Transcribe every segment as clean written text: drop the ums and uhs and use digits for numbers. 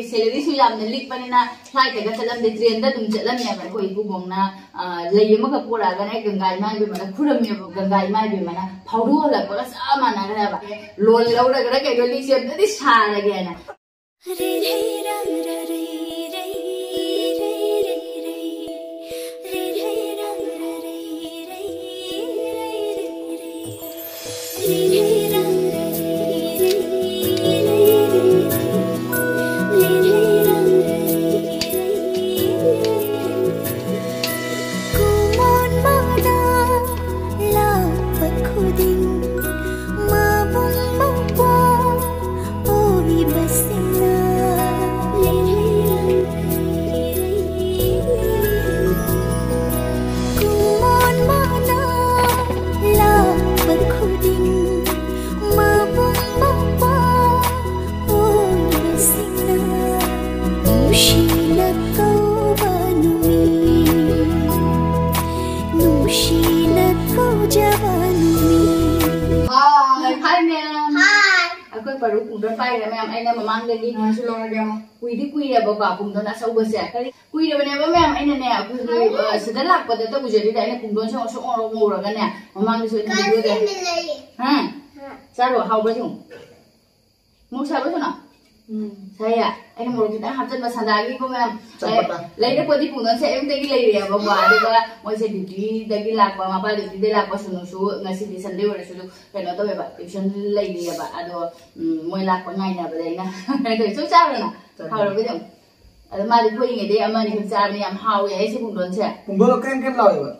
salary su yam na lik pani na flight ka chalam de train da dum chalam ya ba ko ibu bong na lei ma ka pura ga na gangai mai bi mana khuram me gangai mai bi mana phaudu la ko sa ma na ga ba lol lo ra ga ke li se da sa ra ga na re re ra ra re baru kumdon pai na ma'am aina mamang lagi sulong na diyan kui na baba kumdon asa ubas ya kali kui na ba ma'am aina ne aku sedalak pa dito bujari da aina kumdon sa so oro ngora ka ne mamang ni so ito video da ha saro hau ba yung mo sa ba na saya aina mo kita haptan ba sadagi ko ma'am lai na pwede kumdon sa yung tagi lai ya baba diba mo sa duty dagi lak ba mapa duty de lak pa suno su ngasi di Sunday wala su kaya to ba tuition lai ya ba ado moi lak pa ngai na ba dai na kaya so sa na hau ba yung ada mali ko inge de amani ko sa ni am hau ya isi kumdon sa kumdon ken law ba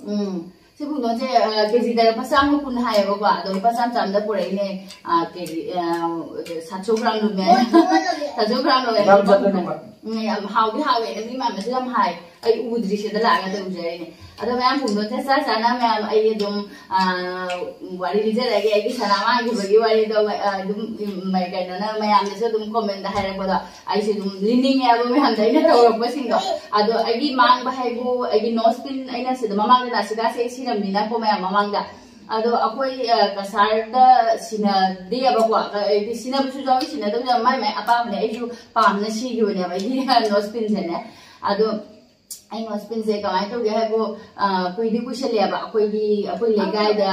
si kumdon sa kesi da pasang mo kun hai ba ado pasang cham da pura ine kesi 700 gram lu me 700 gram lu am hau di hau ya ni ma ma sam hai ai udri se da la ga da ujai ne ada ma'am kumdon sa sana ma'am ai dum wari di jara ga ai sana ma gi bagi wari do dum mai ka na ma'am ne so dum comment da hai ba da ai se dum lining ya ba ma'am dai na to ba sing do ado ai gi mang ba hai bu ai gi nose pin ai na se da mamang da siga se sinam ni na ko ma'am mamang da ado akoi kasar da sina de ba kwa ai sina bu su jawi sina da mai mai apa ne ai ju pam na si gi ne ba gi nose pin se ne ado ai nose pin se ka mai to ge ha bo koi di ku se le ba akoi le gai da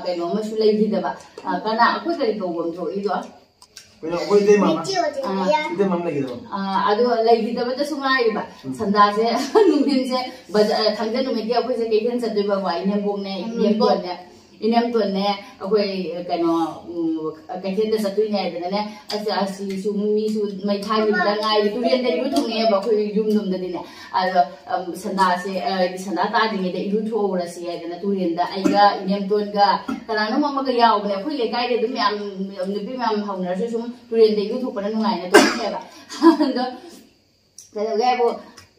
kai no ma su le di da ba kana akoi kari ko bom tho i do koi de mama ide mam le gi do ado le di da ba ta su mai ba sanda se nung din se ba thang da no me ge akoi se ke den sa de ba wa ine bong ne ine bon ne inam tuan ne akoi kano kaithen da satui ne da ne asi su mi su mai thai bi da ngai tu ren da yu thung ne ba khoi yum num da ne sanda se sanda ta ding da yu tho ra si ya da tu ren da ai ga inam tuan ga kana no mama ga yaw ne khoi le kai de dum yam ni bi mam haung na su sum tu ren da yu tho pa na ngai na to ne ba da ga bo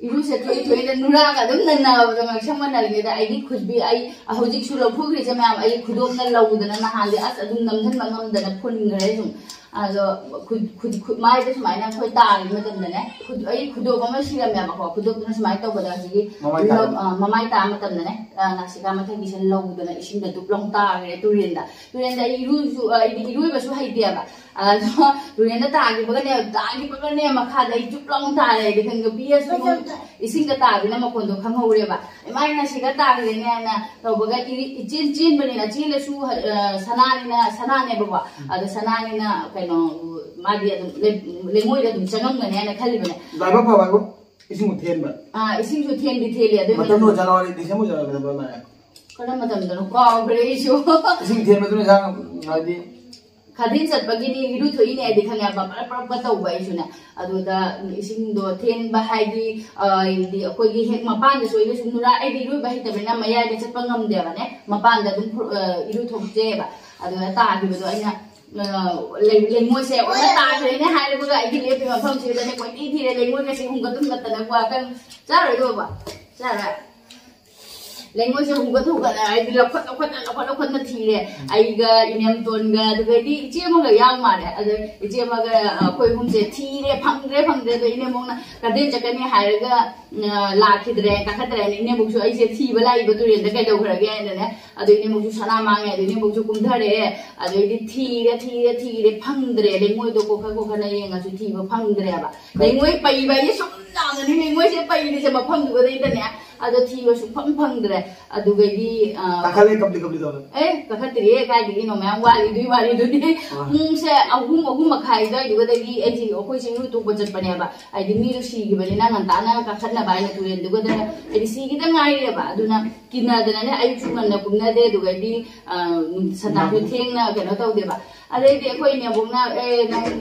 iru se thoi da nura ga dum na na ba ma chama na le da ai ni khujbi ai hojik su lo phugri jama am ai khudom na lo da na ha le as adum nam than ma ngam da na phun ngare sum ado khud mai da smai na thoi ta ri ma da ne khud ai khudo ba ma si ga ma ba khudo na smai to ba da ji mamai ta ma tam ne na si ga ma thang gi sen lo da na isim da dup long ta re tu ren da iru su iru ba su hai dia ba turin da ta gi ba ne ma kha dai dup long ta re de khang ga bi su ising ga ta bi na ma kon do khang ho re ba mai na si ga ta re ne na to ba ga chin ba ni na chin le su sana ne ba ado sana ni na kaino ma di le moi da dum changam ne na khali ba ne ba ba ba ba ising uthen ba ising su then bi theli ado matam no January December January ba ma kada matam da ko gre isu ising then ma tu ne jang ngadi khadin sat bagi ni iru thoi ne adi khanga ba pa ta ubai su na adu da ising do then ba hai di di ko gi hek ma pan da so iru sunura ai di ru ba hi ta na maya ga chat pangam de ba ne ma pan da dum iru thok je ba adu ta gi ba do aina le moi se o ta re ne hai le ba ai gi le pe ma pham se da ne ko ti le moi ga se hung ga dum ga ta na wa kan cha ro do ba cha ra लेंगो से हुगा थुगा आई लखत थीरे आईगा इनेम तोनगा दुगैदी इचे मगा याव मारे अदे इचे मगा कोई हुमसे थीरे फंगरे तो इने मोना कदे चकनी हायरगा लाखिद्रे काखद्रे इने बुकसु आइसे थीबा लाइबा तुरेन द कैदौ खरगे ने अदे इने बुकसु सना मांगे अदे इने बुकसु कुमधरे अदे इदि थीरे फंगद्रे लेंगोय दो कोखा ना येंगा सु थीबा फंगद्रे बा लेंगोय पैबा ये सुमनागनि लेंगोय से पैनि से मफम दुगदे इदने अदो थीबा सु फंगद्रे अदुगैदी काखले कबली दो काखत्रि काइदि नो मयाम वारी दुनि मुंसे अहुम मखाइ दइ दुगदि एजि ओखोइ सिंगु तो बचत पनेबा आइदि मीरु सीगि बनि ना nganta काखत्ना बाइना तुरेन दुगदे एदि सीगि द ngaइरेबा अदुना किनादना ने आइ सुमन कुमना दे दुगदि सदाखु थेंगना केनो तौदेबा अदेदि अखोइ ने बुंना नंग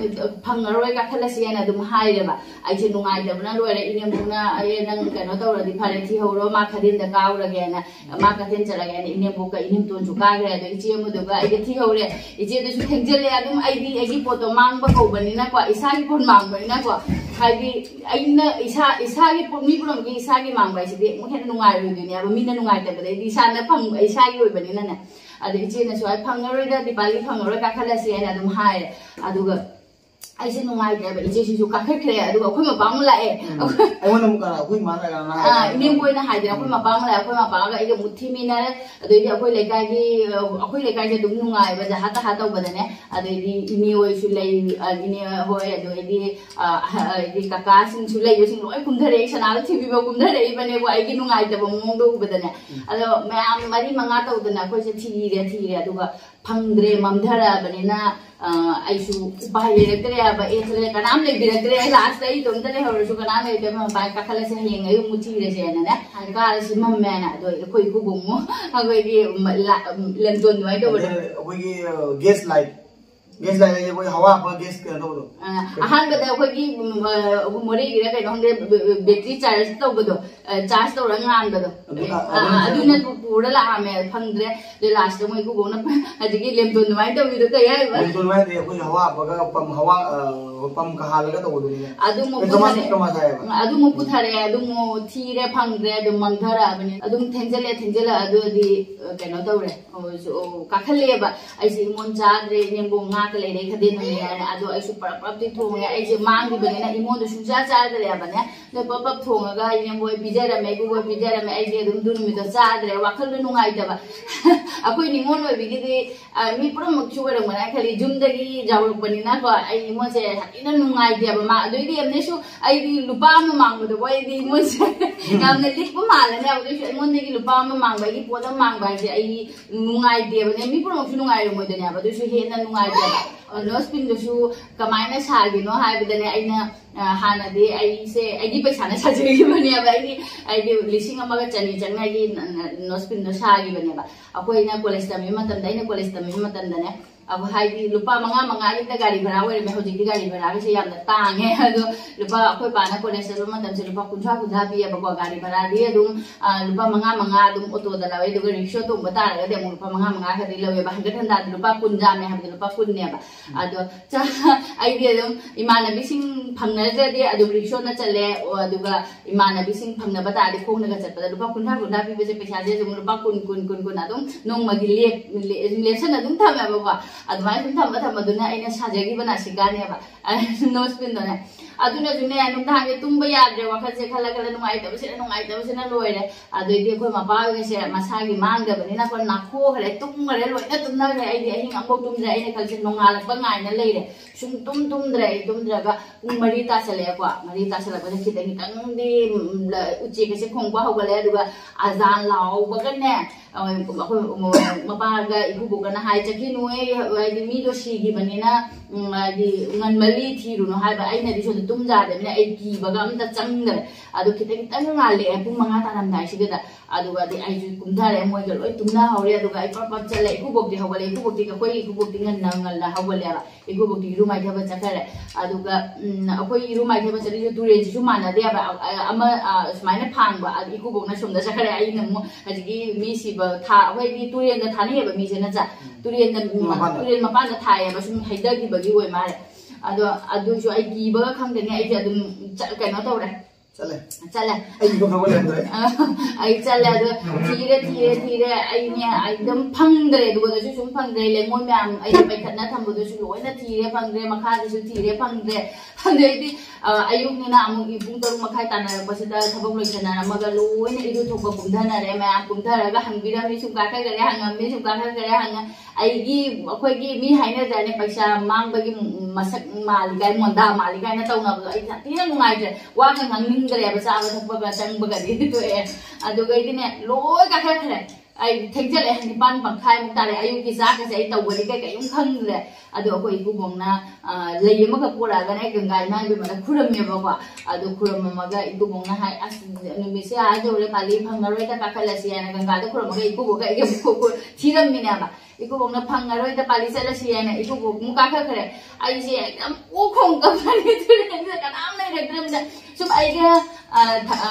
फंगरोय काखलसि ना दुम हाइरेबा आइसे नुंगाइदबना लोरे इने बुंना नंग केनो तौरदि फारे थि हौरो मा खदिन द काउरगे ना मा कथेन चलगे ना इने बुका इने तोन सु कागरे अदो इचे मुदुगा आइदि थि हौरे इचे दसु थेंगजले अदुम आइदि फोटो मांगबा कौबनि ना को इसागी फोन मांगबनि ना को हाइदि आइना इसागी मी पुरम की इसागी मांगबा इसिदि मुहेन नुंगाइरुदिनि अब मीना नुंगाइतबदे इसाना फंग इसागी ओइबनि ना अदो इचे ना सु फंगरोइदा दिपाली फंगरोय काखलसि ना दुम हाय अदुगा ऐसे नुंगाइ देबा इचे सिसु काखखरे अदुगा अखोइ मपाम लाए अइवन मुका अखोइ माना गाना इने बोइना हाइदे अखोइ मपाम लाए अखोइ मपागा इगे मुथि मिना अदोइदि अखोइ लेकाइगे दुम नुंगाइ बा जहाता हाता बदने अदोइदि इने ओइसु लई इने होय अदोइदि इदि काका सिंग सु लई सिंग लोय कुमधरे सनाल थिबिबो कुमधरे बने बो आइगे नुंगाइ दबो मोंदो बदने अदो मयाम मरी मंगा तौदना अखोइ से थीरे अदुगा फंगद्रे ममधरा बनिना आइसु उपाय लेरक्तरे अब एथले कनाम लेबिरक्तरे लास्ट आई तोमतले हरसु कनाम लेते म बाय काखलसे हेंगै मुथीरे सेना ने कार सि मम्मेना दो कोइ कुबुमो अगोइगी लेंतोन दुवाइ दो अगोइगी गैस लाइट ये कोई हवा पर गैस कर दो अहान बदा अखोइगी मोरे गिरा कइ होंगे बैटरी चार्ज तौबदो चार्ज तौरा ngan बदो अदुना पुरा लामे फंगद्रे दे लास्ट मोइ कुबोना अजिगी लेमतोन दुवाइ दो बिदो कइ हाय लेमतोन दुवाइ दे कोइ हवा बगा पम का हालगा तो दुनि अदुमो पुथारे अदुमो थीरे फंगद्रे अदुम मंधरा बनि अदुम थेंजले अदुदि केनो तौरे काखलेबा आइसि मोन चाद्रे नेमबो ngak लेरे खदे नने अदु आइसु परपति थोंगे आइजे मांगि बनेना इमोन सुजा चाद्रे बने ने पपप थोंगा नेमबो बिजरमे गुबो बिजरमे आइजे अदुम दुनुमि तो चाद्रे वाखल नुंगाइ दबा अखोइ निमोन बिगिदि मी पुरम चुगरे मना खलि जुमदगी जावल बनिना को ai मोसे इन नुंगाइ देबा मा अदुइदि एमनेसु आइदि लुपा म मांगबदो बोइदि मोसे यामने लिखबो मालने अदुइसु एमोनदगी लुपा म मांगबागी पोदम मांगबाजे ai नुंगाइ देबने मी पुरम सु नुंगाइ रोमोदने अदुइसु हेना नुंगाइ देबा नोस्पिन दसु कमाइना सागिनो हाइबदने आइना हानादि आइसे आइदि पैसाना साजरि बने अब आइदि लिसिंग अमगा चनी चंगनागी नोस्पिन दो सागी बने बा अखोइना कॉलेज तमी मतन दाइना कॉलेज तमी मतन दने अब हाइदि लुपा मंगा गिता गाड़ी भाड़ा ओरे मे होजिकि गाड़ी भाड़ा से यामना तांगे अदो लुपा अखोइ पाना कॉलेज से मतन से लुपा कुंथा पिया बको गाड़ी भाड़ा दि अदुम लुपा मंगा अदुम ऑटो दा लावे दुग रिक्शा तो बतारगा दे लुपा मंगा खदि लवे बा हंगत हंदा लुपा कुंजा मे हम लुपा कुन्ने बा अदो चा आइदि अदुम इमानबी सिंग फंगनजदि अदुम रिक्शा न चले अदुगा इमानबी सिंग फंगना बतादि खोंगनगा चतपदा लुपा कुंथा पिबे पैसा जे अदुम लुपा कुन अदुम नोंमगी लेसन अदुम थामे बा अदुमाय थमदुना आइना साजगी बना सिगानेबा नोस्पिन दोने अदुना जुने नुंधागे तुंबा याद्रे वखसे खला नुंगाइतबसेना लोइरे अदुइदि कोइ मपागसे मसागी मांगदबनिना को नाखो हरे तुंगरे लोइना तुमनागे आइदि अहिंग अम्बो तुमजे आइना खलसे नोंगालकबा ngaina लेरे सुम तुमद्रगा पुंग मरी तासले को मरी तासलबने खितंगदि उचेकसे खोंगबा हौगले अदुगा आजान लावबगने मपागा इबुबुगना हाय चकी नुए आइदि मीदो सिगी बनिना आइदि nganmali thiruno haiba aina di so tum jadamina ai ki baga amta changdre adu khitang ngale pung manga tanam dai sigada aduga di ai kumthare moi ga loi tumna hore aduga ai pap chale ku bokti hawale ku bokti ka koi ku bokti ngal la hawale ba ku bokti rumai thaba chakare aduga akoi rumai thaba chali ju ture ji mana de ba ama smaina phang ba adu ku bokna somda chakare ai namu ajigi mi si ba tha hoi di ture na thani ba mi se na cha ture mapan na thai ba sum haida gi bagi oi mare अदो जो आई कीबगा खंगदने आई अदुम कनो तौरे चले चले आई को खबर ले दे आई चले दो धीरे धीरे धीरे आई ने एकदम फंगद्रे दुगो दसु सुम फंगद्रे लेमोन मैम आई पैखना थंबो दसु लोइना धीरे फंगद्रे मखा दसु धीरे फंगद्रे हंदेदी अयुकनिना अमुगी पुंग तरुक मखाय तानारपसिदा थबक लोइसना मगा लोइना इदु थोक पुंधनारे मैम पुंधरगा हंबिरामि सुम काखगरे हंगमि सुम काखगरे हंग आईगी अखोयगी मी हाइना जाने पैसा मांगबगी मसक मालिगाय मोंदा मालिगाय ना तौनाबो आई तीना नुंगाइजे वा ngangningreba chaaba thakpa changbaga di to e adu gaidine loi ka khare ai thengjale hani pan pangkhai muk tare ayu ki sa ka sei tawbali kai kai khangre adu akoi ku bongna leiyama ka pora ga nai gangai nai be mana khuram me ba adu khuram ma ga iku bongna hai as numi se a jore kali phangaroi ta ka khala si ana ganga da khuram ga iku bo ga ge ko thiram mina ba iku bongna phangaroi ta pali sala si ana iku bo mu ka khare ai je ekdam o khong ka pani thire ne ka nam nai rekram da sum ai ga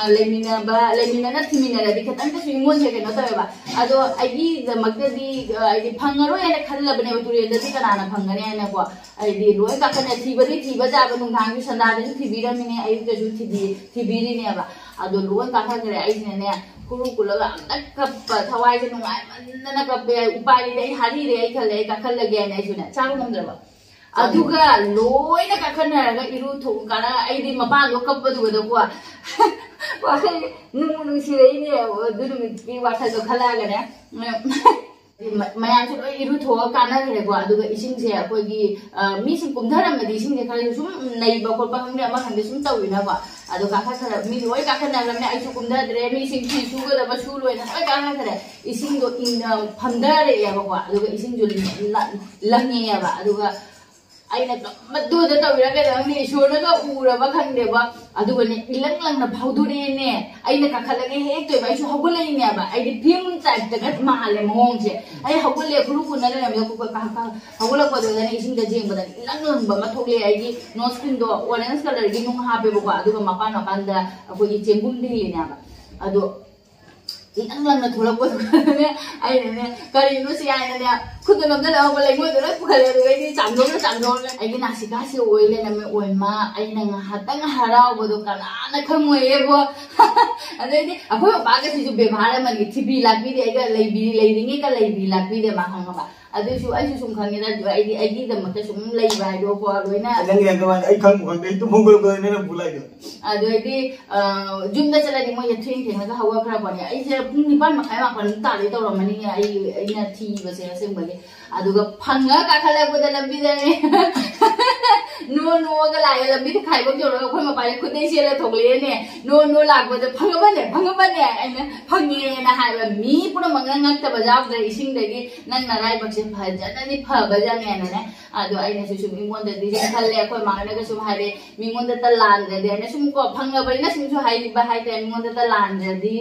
leimina na thimina ra dikhatang ta swingmon se ke no ta ba ado ai the magdi ai phangaro ene khalla bane baturi da ti kana na phangane ene ko ai di loi ka kana thiba ja ba nung thang bi sanda de thibira mine ai ga ju thibiri ne ba ado loi ka kha gare ai ne kuru kulaga ak kap thawai je nung ai manna ka be upai de hari re ai khale ka khalla ge ne suna charu namdra ba aduga loina ka khana ga iru thu kana ai di mapa lo kap du da ko wa nu si re ne du nu mi wa tha do khala ga ne mayam su iru tho kana re ko aduga ising se ko gi mi sing kumdharam ma di ising se khale sum nai ba ko ba nge ma khande sum tawi na ba adu ka kha khara mi loi ka khana ram ne ai su kumdha dre mi sing thi su ga da ba su loi na ai ka kha khare ising do in phamda re ya ba ko aduga ising ju langi ya ba aduga aina madu da tawira ga dang ni shona ga ura ba khande ba aduga ne ilang lang na phaudure ne aina ka khalage he to ba su hogulai ne ba ai di phim type da ga male mong je ai hogule khuru ku na ne ko ka hogula ko da ne ising da jeng ba da ilang lang ba ma thokle ai gi no skin do orange color gi nung ha be ba aduga mapan mapan da ko gi chengum di ne ba adu ilang lang na thola ko ne ai ne kari no si ai ne खुद नमदा लाओ बोले मोय दरे पुखले रे नि चामजोल ai gi nasika se oile na me oima ai na hatang harao bodo kana na khamoye bo adai ni akho ba ga si ju be bhara man gi thibi lakbi de ga lei ringi ka lei lakbi de ma khang ba adu su ai su sum khang ni da ai gi da makta sum lei ba do ko loina adang yang ga ai khang khang dei tu mongol ko ne na bulai do adu ai di jum da chala di moy thing thing ga hawa khara ba ni ai se pung ni ban ma khai ma kan ta le to ro mani ai na thi ba se se ba aduga phanga ka khala ko da lambi da no ga la ya lambi khai bo jo ro khoi ma pa khud nei se la thokle ne no la ko da phanga ba ne ai na phangi na hai ba mi pura manga ngak ta ba jaw da ising da gi nan na rai ba se pha ja na ni pha ba ja ne adu ai na su mi mon da di khalle khoi ma na ga sum hai re mi mon da ta lan da de na sum ko phanga ba na sum su hai ba hai ta mi mon da ta lan da di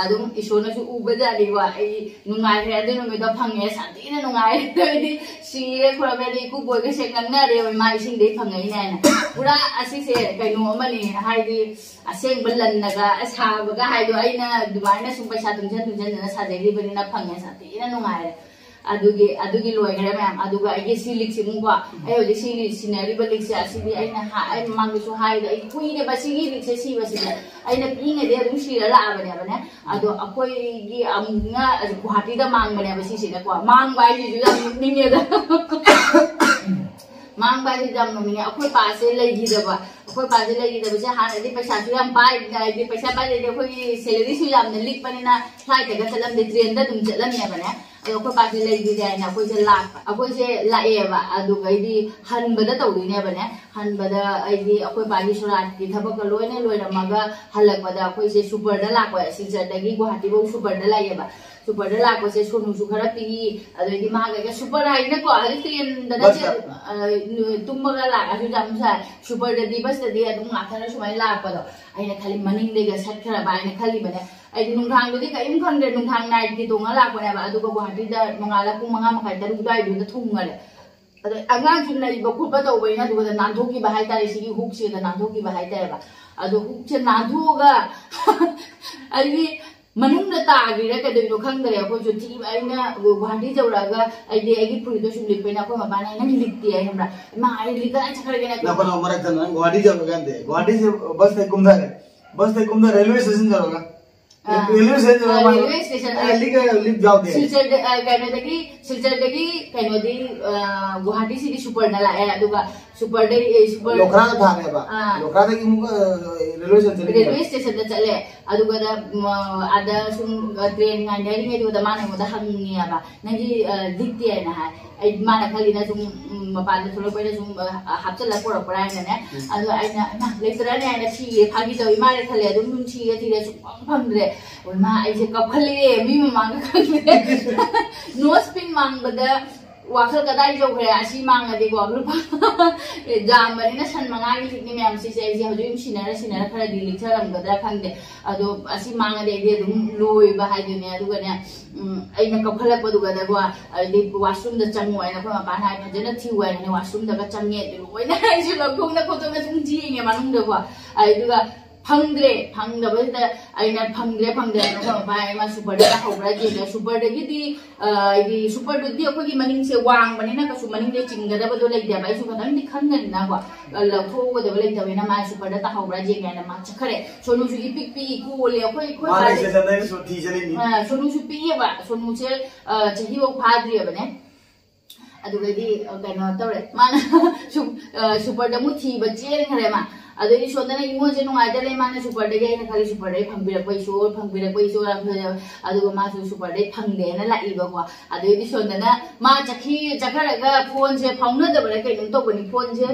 adum iso na su u ba ja di wa ai nungai re adu no me da phange sa ti na nungai di si khora me di ku boy ga se kan na re mai sing de phangai na na pura asi se kai no ma ni hai di aseng balan na ga asa ba ga hai do ai na dumai na sum paisa tum jan na sa de ri ba ni na phange sa ti na nungai adugi loi gare ma'am aduga ai si lik si mungwa ai hoje si sinari ba lik si asi di ai na ha ai mang su hai da ai kui de ba si gi lik si ba si ai na pi nge de dum si la ba ne ado akoi gi amnga guhati da mang ba ne ba si da kwa mang ba ji ju da ni ne da mang ba ji jam no ni akoi pa se lai gi da ba akoi pa se lai gi da ba se ha na di paisa su yam pai da di paisa ba de akoi salary su yam ne lik pa ni na flight ga salam de train da dum chalam ne ba ne ayo ko pa le di da na ko je la e ba adu ga di han ba da taw ni ba ne han ba da ai di ko pa gi surat ki thaba ka loi na ma ga halak ba da ko je super da la ko si ja da gi guhati bo super da la ye ba super da la ko se sonu su khara pi adu di ma ga super ai na ko ari train da da je tum ga la adu jam sa super da di bas da di adu ma thana su mai la pa do ai na khali maning de ga sat khara ba ai na khali ba ne ai di nung thang di ka im khang de nung thang night ki tonga la ko ne ba adu ko guhati da mangala pung manga makai da ru dai du da thung ga le adu angang kin na ba ku ba do ba na du da nan thoki ba hai ta ri si hook se da nan thoki ba hai ta ba adu hook che nan tho ga ai manung da ta gi ra ka de no khang da ko ju ti ai na guhati jaura ga ai de ai gi puri do sum lik pe na ko ma ba na na lik ti ai hamra ma ai lik ga chakar ge na na ko mara tan guhati jaura ga de guhati se bas te kumdar बस ते कुम railway station जरोगा railway station लिप जाओ दे सिलचर दगी कनो दी Guwahati city super ना लाए अदुगा सुपर लोकरा था ने बा लोकरा दगी मुक रेलवे स्टेशन दा चले अदुगा दा आदा सुम ट्रेन गांडरी में दुदा माने मोदा हंगी बा नगी दिक्ति है ना है ai mana kali na sum mapan solo poi na sum hapchal la pora pora na ne adu ai na lecturer ne na thi phagi to imare khale adum sum thi thi re sum phang re oi ma ai se kap khale mi ma mang khale no spin mang bada wakhal kadai jo khre asi mang adi ko lupa jam bani na san manga gi ni myam si se ji haju sinara khara di lecturer am gadra khang de adu asi mang ade de dum loi ba hai de ne adu ga ne ai na kap khala ko du ga da wa di washroom da chang wai na ko ma hai phajana thi wai ne washroom da ga chang ye de wai na ai ji lok thong na ko to na sum ji nge manung da wa ai du ga phangdre phangda ba da ai na phangdre no ko ba ai ma super da hobra ji da super da gi di super du di ko gi maning se wang bani na ka su maning de chingga da ba do lai da ba su ka dang di khan ngan na wa la tho ko da lai da na ma super da hobra ji ga na ma chakhare sonu su ipik pi ko le ko ma se da na su thi jali ni sonu su pi ba sonu se chahi wo phadri ba ne adu ga di kana tawre mana super da mu thi ba je ngare ma adu ni sondana imo je no aida le mana super de ga na khali super de phambira pai so adu ma su super de phangde na la i ba ko adu ni sondana ma chakhara ga phone je phangna da ba kai num to bani phone je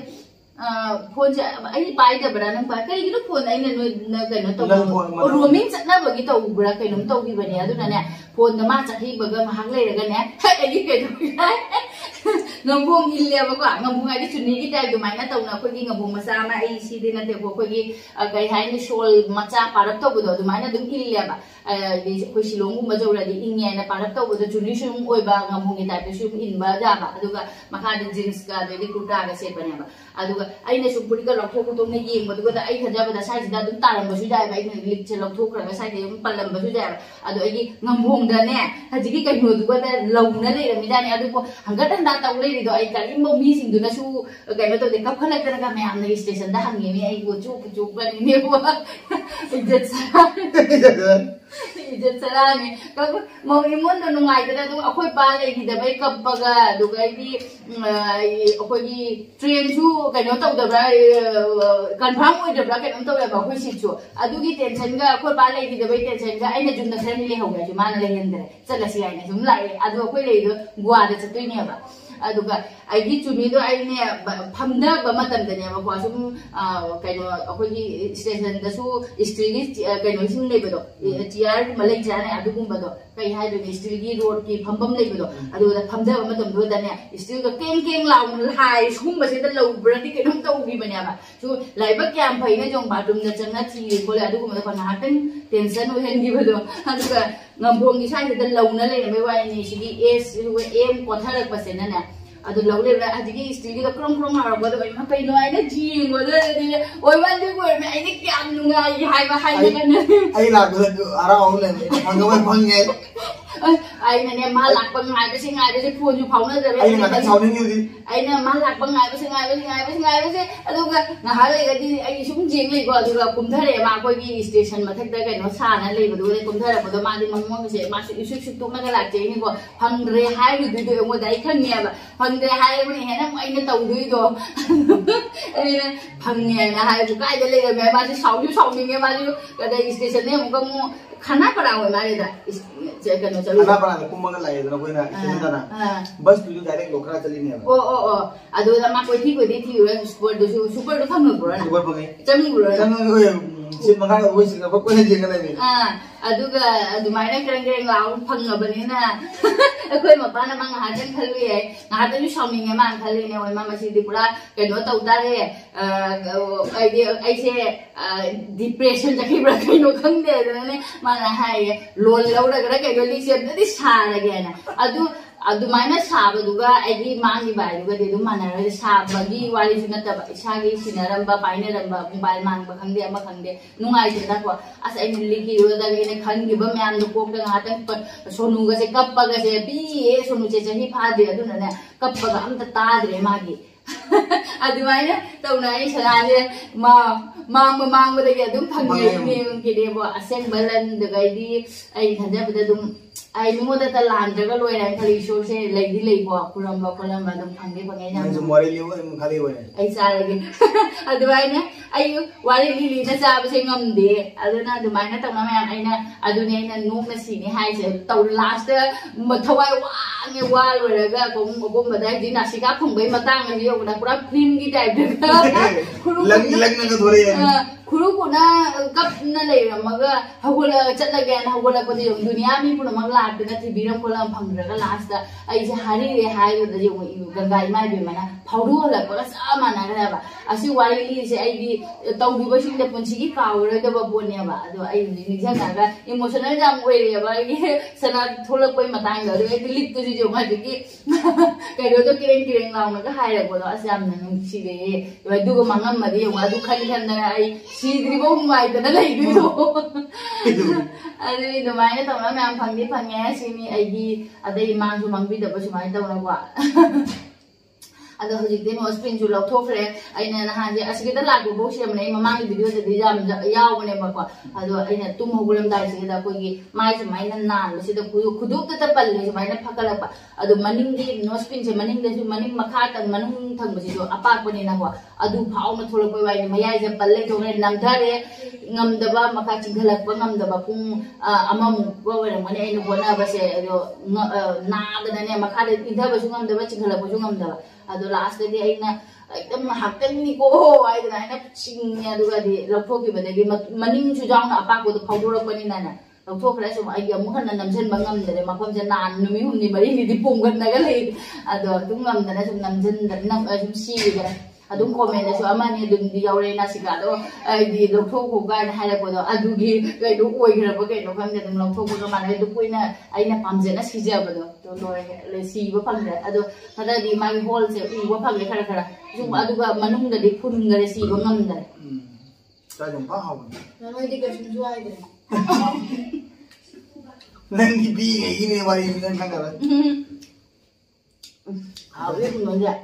ai pai da bra nang pa kai gi phone ai na kai no to roaming chatna ba gi to bra kai num to gi bani adu na ne phone da ma chakhi ba ga ma hang le ga ne ai gi kai to ngambong ille ba ko ngambong ai chuni gi tai du mai na to na ko gi ngambong masa ma ai si de na te ko gi kai hai ni shol macha parap to bu du mai na dum ille ba di ko silong ma jo ra di ingye na parap to bu du chuni shum oi ba ngambong gi tai pe shum in ba ja ba adu ga makha de jeans ka de kurta ga se pa ne ba adu ga ai ne sum puri ga lok thok to ne yeng ba du ga ai khaja ba da sai da dum taram ba su dai ba ai ne lik che lok thok ra ga sai de palam ba su dai adu ai gi ngambong da ne haji gi kai no du ga da long na le ra mi da ne adu ko hanga dan da ta ule ri do ai ka im bo mi sing du na su ga no to de kap khala ka ga me am ne station da hang ni ai go chu ba ni ne bo ijat sara ni ka mo imon no ngai da du akoi pa le gi da bai kap ba ga du ga gi akoi gi train su ka no to da ba confirm oi da ba ka no to ba akoi si chu adu gi tension ga akoi pa le gi da bai tension ga ai na jum na khra ni le ho ga ju ma na le hen da chala si ai ne sum lai adu akoi le do gwa da chatoi ni ba aduga ai gi chumi do ai ne phamda ba matam da ne ba ko sum kai no akoi gi station da su history gi kai no sing le ba do tiar malai ja ne adu gum ba do kai hai do history gi road ki phambam le ba do adu da phamda ba matam do da ne history ga keng law hai sum ba se da low bra ti kai no to gi ba ne ba su lai ba kyam phai ne jong ba dum na chang na thi ko le adu gum da ko na tan tension ho hen gi ba do adu ga ngambong gi sai da low na le me wai ni si gi s m ko tharak pa se na ne adu law le adi gi history ga krong ha ba do ma kai no ai na ji ngo do ni oi wan du ko me ai ni kyam nu nga hai ba hai ga ne ai la do ara au le phang ga wan phang nge ai ne ma lak ba ngai ba singai ba se phone ju phau na da ai na ka chau ni ni ai na ma lak ba ngai ba singai ba se adu ga na ha le ga di ai sum jing le ko adu ga kum thare ma ko gi station ma thak da kai no sa na le ba do le kum thare ba do ma di mang mong se ma su isu su tu ma ga lak je ni ko phang re hai du du mo dai khan ne ba phang re hai mo ni he na ai na tau du do ai na phang ne na hai bu kai da le ga me ba si sau ni nge ba ju ga dai station ne mo ko mo खाना पड़ा हुआ हमारे इधर जे करना चलो खाना पड़ा कुम मंगल लाए ना कोई ना इतना ना बस तू जो डायरेक्ट लोकरा चली नहीं है ओ अदो मा कोई थी सुपर दो फंग बुरा सुपर फंग चंग बुरा चंग सिम मंगा वो सिंगा को कोई जेंग ले अदुगा अदुमाइना करंग लाउ फंग बनिना अखोय मपा ना मंग हाजन खलुई है हात नु शामिंग मा खले ने ओय मा मसी दि पुरा कनो तौदा रे आई से डिप्रेशन जकी ब्रा कनो खंग दे ने माना हाय लोन लौरा गरा कनो लिसे दि सारा गेना अदुमाइना साबदुगा आइगी मांगी बाइदुगा दे दुम माना रे साबगी वाली सुनता इसागी सिनारंबा पाइनरंबा मोबाइल मांगबा खंगदे अमा खंगदे नुंगाइ देना को अस आई लिखी रोदा ने खंगिबा म्याम दो कोक दा हातन सोनुगा से कप्पगा से बी ए सोनु से जही फादे अदुना ने कप्पगा अमता तादरे मागी ꯑꯗꯨꯃꯥꯏꯅ ꯇꯧꯅ ꯑꯩ ꯁꯅꯥꯁꯦ ꯃꯥꯡꯕꯗꯒꯤ ꯑꯗꯨꯝ ꯐꯪꯉꯦꯕ ꯑꯁꯦꯡꯕ ꯂꯟꯗꯒꯩꯗꯤ ꯑꯩ ꯈꯟꯖꯕꯗ ꯑꯗꯨꯝ ꯑꯩ ꯃꯤꯉꯣꯟꯗ ꯂꯥꯟꯗ꯭ꯔꯒ ꯂꯣꯏꯔꯦ ꯍꯥꯏꯅ ꯈꯜꯂꯤ ꯏꯁꯣꯔꯁꯦ ꯂꯩꯗꯤ ꯂꯩꯀꯣ ꯈꯨꯔꯝꯕ ꯈꯣꯠꯂꯝꯕ ꯑꯗꯨꯝ ꯐꯪꯉꯦ ꯑꯩ ꯆꯥꯔꯒꯦ ꯑꯗꯨꯃꯥꯏꯅ ꯑꯩ ꯋꯥꯔꯤ ꯂꯤꯂꯤꯅ ꯆꯥꯕꯁꯦ ꯉꯝꯗꯦ ꯑꯗꯨꯅ ꯑꯗꯨꯃꯥꯏꯅ ꯇꯧꯅ ꯃꯌꯥꯝ ꯑꯩꯅ ꯑꯗꯨꯅꯦ ꯑꯩꯅ ꯅꯣꯛꯅ ꯁꯤꯅꯤ ꯍꯥꯏꯁꯦ ꯇꯧ ꯂꯥꯁꯇ ꯊꯋꯥꯏ ꯋꯥꯡꯉꯦ ꯋꯥ ꯂꯣꯏꯔꯒ ꯑꯒꯨꯝꯕꯗ ꯍꯥꯏꯗꯤ ꯅꯥꯁꯤꯀꯥ ꯐꯪꯕꯒꯤ ꯃꯇꯥꯡ ꯑꯃ ꯌꯧꯕꯗ ꯄꯨꯔꯥ ꯐꯤल्मꯒꯤ ꯇꯥꯏꯞꯇ खुरुकुना कपना लेरमगा हगोला चटलगे न हगोला पदि दुनिया मी पुनमग लाटना थिबिरम कोला फंगरगा लास्ट आइसे हारि रे हायो द जो गंगा इमाय बेमना फाउडु होला कोला सामाना गबा असि वारिली से आइदि तौबि बसिंग द पुंसिगी कावरे द बबोनेबा अदो आइ निजंगागा इमोशनल जाम ओइरेबा इ सना थोलक पय मतांग द लिक तु जो मादिगी कइरो तो किरेंग लाउनगा हायरा बोलो असयाम नंगसिरे दुगो मंगम मदि यवा दु खनि खनना आइ सीद्रिबो माइदना लैदो अरे दुमाइना तौना मैम फंगी फंगे सिनी आइगी अदे मांगसु मांगबिदबो सुमाइ तौनावा अदो हजिते नो स्प्रिंग जु लौथोखरे आइना नहाजे असिगेदा लागो बोसेमने ममांगी वीडियो दे जाम यावने बको अदो आइना तुम होगुलम दाइसिगेदा कोगी माइ सुमाइना नान सिदा खुदुक त पल्ले सुमाइना फकलपा अदो मनिंगी नो स्प्रिंग से मनिंग देसु मनिंग मखा तन मनुंग थंगबसि जो अपाकपनि ना हो अदु फाउना थोलक वाइ मयाइ जे पल्ले जोने नमधारे ngamdaba maka chinghalakpa ngamdaba pung amamu gowermane ainu bonabase ado naadane maka de idhabasu ngamdaba chinghalakpasu ngamdaba ado last de aina ekdam hakani ko aidana aina chingnya aduga di laphokibadagi maning chu jangna apako do phawdorakpani nana lauthokhra sum ai amu hanna namjanba ngamdare mafamje nan numi humni mari ni di punggannaga lei ado tum ngamdana sum namjan nam sum siigara adum comment da so amani dum di yaure na sigado ai di lokthoko ga na haira ko do adugi kai do oigra ba kai no khang dum lokthoko ga mane du kuina aina pamje na sija ba do to lore le si ba pangre ado hada di mai hol se u ba pangre khara khara zum aduga manung da di phun ngare si ba ngam da ta jong pa haw na noi di ka sum juai de nang di bi ngai ni wari ni nang kara awe kun ya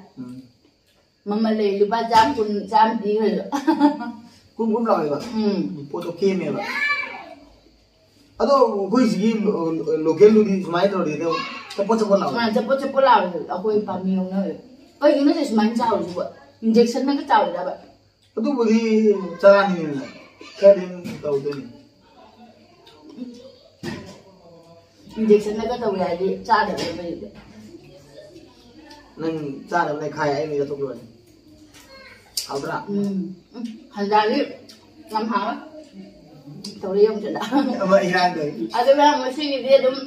mama le lupa jam di helo kum lawe ba poto keme ba ado koi sigi local lu di smai to de chapo lawe akoi pamiong na koi gina se smai chao ju ba injection na ka chao da ba ado bodi chara ni ka din tau de injection na ka tau ya di cha da ba nang cha da nai khai ai ni to lo Audra. Handali ngam ha. Tawri yong chada. Ama iran doi. Ado ba masi ni dia dum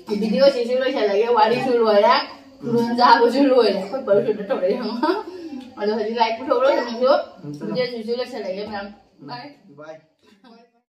video si su lo chala ge wari su lo ya. Lun ja ko su lo ya. Ko par su da tawri hang. Ado haji like ko lo ni do. Dia su lo chala ge mam. Bye. Bye.